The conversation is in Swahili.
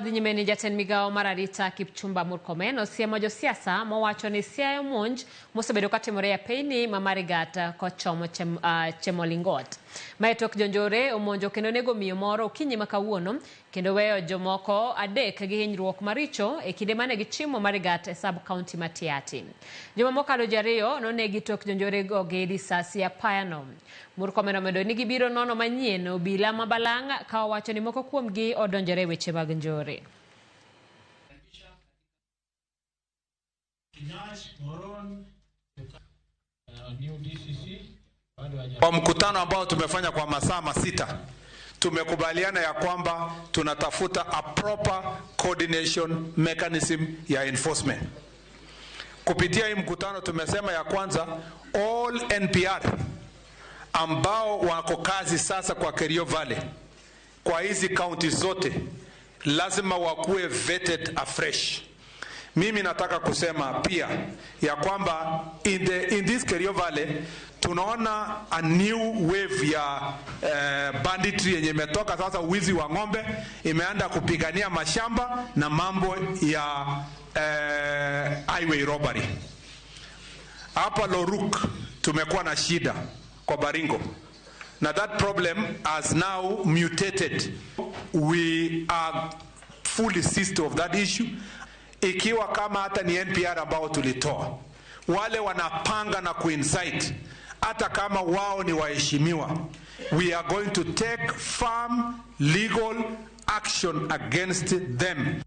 Nyimeni jaten migao mararita Kipchumba Murkomen osiemo josiasa mowacho ni siayo monj mosebedo katimore piny mamarigat kochomo chemolingot. Maetok jonjore omonjo kendo nego miyo moro okinyi makawuono kendo weyo jomoko adek gi hinyruok maricho e kinde mane gichimo marigat sub county Matiati. Joma mokalo jariyo nonegi tok jonjore go gi risasi apayano. Murkomen omedo ni gibiro nono manyien obila mabalang' ka owacho ni moko kuomgi odonjore weche mag njore. Kwa mkutano ambao tumefanya kwa masaa masita, tumekubaliana ya kwamba tunatafuta a proper coordination mechanism ya enforcement. Kupitia hii mkutano tumesema ya kwanza all NPR ambao wako kazi sasa kwa Kerio Valley, kwa hizi counties zote, lazima wakuwe vetted afresh. Mimi nataka kusema pia ya kwamba in this Kerio Valley tunaona a new wave ya banditry yenye imetoka sasa, wizi wa ng'ombe, imeanza kupigania mashamba na mambo ya highway robbery. Hapa Loruk tumekuwa na shida kwa Baringo. Now that problem has now mutated. We are fully seized of that issue. Ikiwa kama hata ni NPR ambao tulitoa, wale wanapanga na kuincite, hata kama wao ni waheshimiwa, we are going to take firm legal action against them.